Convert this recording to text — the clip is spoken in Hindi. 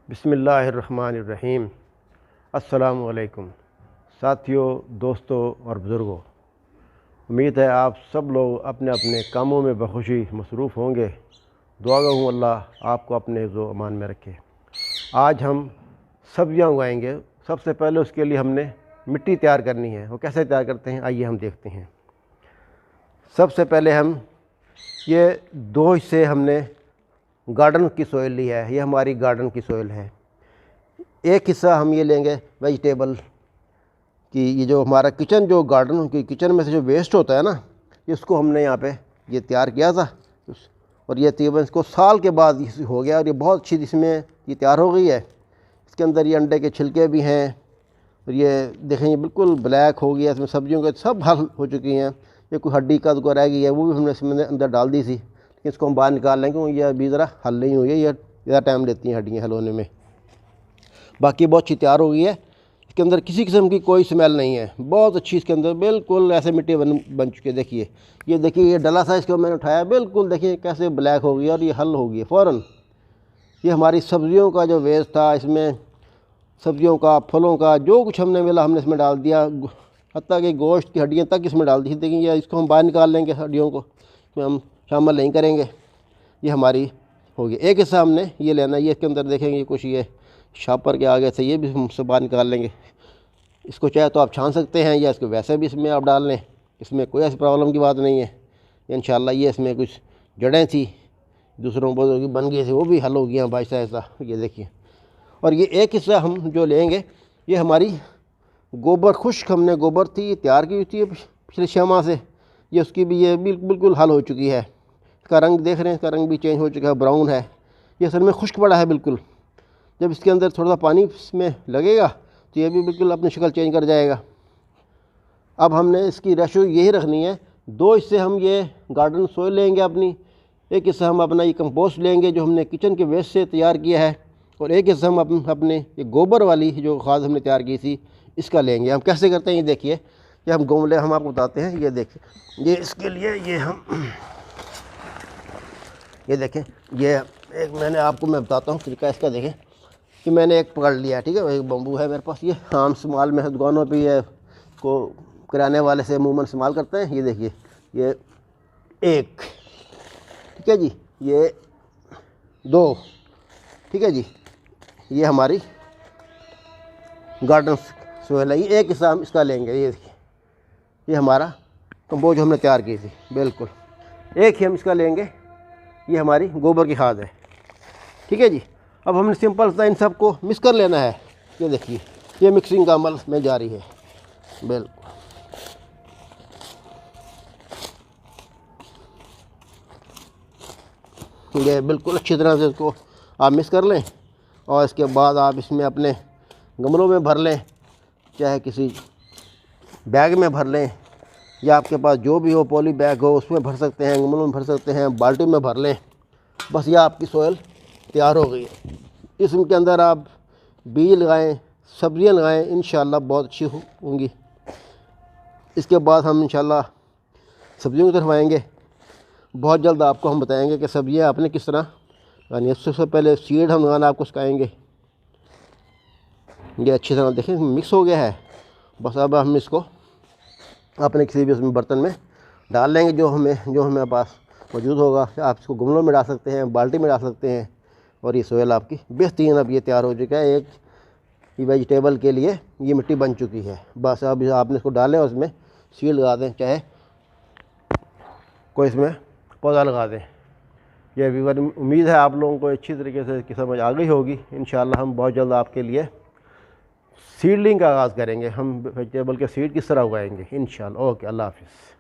बिस्मिल्लाहिर्रहमानिर्रहीम। अस्सलामु अलैकुम साथियों, दोस्तों और बुज़ुर्गों। उम्मीद है आप सब लोग अपने अपने कामों में बखुशी मसरूफ़ होंगे। दुआ हूँ अल्लाह आपको अपने हिफ्ज़ अमान में रखे। आज हम सब्जियां उगाएंगे। सबसे पहले उसके लिए हमने मिट्टी तैयार करनी है। वो कैसे तैयार करते हैं आइए हम देखते हैं। सबसे पहले हम ये दो हिस्से हमने गार्डन की सोइल ली है। ये हमारी गार्डन की सोइल है। एक हिस्सा हम ये लेंगे वेजिटेबल की, ये जो हमारा किचन, जो गार्डन की किचन में से जो वेस्ट होता है ना, इसको हमने यहाँ पे ये तैयार किया था और ये तकरीबन इसको साल के बाद हो गया और ये बहुत अच्छी इसमें ये तैयार हो गई है। इसके अंदर ये अंडे के छिलके भी हैं और ये देखें ये बिल्कुल ब्लैक हो गया। इसमें सब्जियों के सब हल हो चुकी हैं। ये कोई हड्डी का तो रह गई है, वो भी हमने इसमें अंदर डाल दी थी। इसको हम बाहर निकाल लेंगे क्योंकि ये अभी ज़रा हल नहीं हुई है, ये ज़्यादा टाइम लेती हैं हड्डियाँ हल होने में। बाकी बहुत अच्छी तैयार हो गई है। इसके अंदर किसी किस्म की कोई स्मेल नहीं है, बहुत अच्छी। इसके अंदर बिल्कुल ऐसे मिट्टी बन चुकी है। देखिए ये डला सा इसको मैंने उठाया, बिल्कुल देखिए कैसे ब्लैक हो गई और ये हल हो गई है फ़ौरन। ये हमारी सब्जियों का जो वेस्ट था, इसमें सब्जियों का, फलों का जो कुछ हमने मिला हमने इसमें डाल दिया, हत्ता कि गोश्त की हड्डियाँ तक इसमें डाल दी। देखिए ये इसको हम बाहर निकाल लेंगे, हड्डियों को इसमें हम शामिल नहीं करेंगे। ये हमारी होगी। एक हिस्सा हमने ये लेना है। ये इसके अंदर देखेंगे कुछ ये शापर के आगे से, ये भी हम सब बाहर निकाल लेंगे। इसको चाहे तो आप छान सकते हैं या इसको वैसे भी इसमें आप डाल लें, इसमें कोई ऐसी प्रॉब्लम की बात नहीं है। इंशाल्लाह ये इसमें कुछ जड़ें थी दूसरों की बन गई थी, वो भी हल हो गई हैं भाई ऐसा। ये देखिए, और ये एक हिस्सा हम जो लेंगे ये हमारी गोबर, खुश्क हमने गोबर थी तैयार की हुई थी पिछले 6 माह से। ये उसकी भी ये बिल्कुल हल हो चुकी है। इसका रंग देख रहे हैं, इसका रंग भी चेंज हो चुका है, ब्राउन है। ये असल में खुश्क पड़ा है बिल्कुल। जब इसके अंदर थोड़ा सा पानी इसमें लगेगा तो ये भी बिल्कुल अपनी शक्ल चेंज कर जाएगा। अब हमने इसकी रेशो यही रखनी है। 2 हिस्से हम ये गार्डन सोइल लेंगे अपनी, एक हिस्सा हम अपना ये कंपोस्ट लेंगे जो हमने किचन के वेस्ट से तैयार किया है, और एक हिस्सा हम अपने ये गोबर वाली जो खाद हमने तैयार की थी इसका लेंगे। हम कैसे करते हैं ये देखिए। ये हम गमले हम आपको बताते हैं। ये देखिए, ये इसके लिए ये हम ये देखें, ये एक मैंने आपको मैं बताता हूँ तरीका इसका। देखें कि मैंने एक पकड़ लिया, ठीक है, एक बम्बू है मेरे पास। ये आम इस्तेमाल में दुकानों पे ये को किराने वाले से अमूमन इस्तेमाल करते हैं। ये देखिए ये 1, ठीक है जी, ये 2, ठीक है जी। ये हमारी गार्डन सोइल है। ये एक हिस्सा हम इसका लेंगे। ये देखिए ये हमारा कंपोस्ट जो हमने तैयार की थी, बिल्कुल एक ही हम इसका लेंगे। ये हमारी गोबर की खाद है, ठीक है जी। अब हमने सिंपल सा इन सब को मिक्स कर लेना है। ये देखिए ये मिक्सिंग का अमल में जारी है, बिल्कुल। ये बिल्कुल अच्छी तरह से इसको आप मिक्स कर लें और इसके बाद आप इसमें अपने गमलों में भर लें, चाहे किसी बैग में भर लें या आपके पास जो भी हो, पॉली बैग हो उसमें भर सकते हैं, गमलों में भर सकते हैं, बाल्टी में भर लें। बस ये आपकी सोइल तैयार हो गई है। इसके अंदर आप बीज लगाएं, सब्जियां लगाएं, इंशाल्लाह बहुत अच्छी होंगी। इसके बाद हम इंशाल्लाह सब्जियों की तरफ आएंगे। बहुत जल्द आपको हम बताएंगे कि सब्जियां आपने किस तरह, यानी सबसे पहले सीड हम लगाना आपको सिखाएँगे। ये अच्छी तरह देखें मिक्स हो गया है। बस अब हम इसको अपने किसी भी उसमें बर्तन में डाल लेंगे जो हमें पास मौजूद होगा। आप इसको गमलों में डाल सकते हैं, बाल्टी में डाल सकते हैं, और ये सोइल आपकी बेहतरीन अब ये तैयार हो चुका है। एक वेजिटेबल के लिए ये मिट्टी बन चुकी है। बस अब आपने इसको डालें और उसमें सीड लगा दें, चाहे कोई इसमें पौधा लगा दें। ये भी उम्मीद है आप लोगों को अच्छी तरीके से इसकी समझ आ गई होगी। इंशाल्लाह हम बहुत जल्द आपके लिए सीडलिंग का आगाज़ करेंगे। हम वेजिटेबल के सीड किस तरह उगाएंगे इंशाल्लाह। ओके, अल्लाह हाफ़िज़।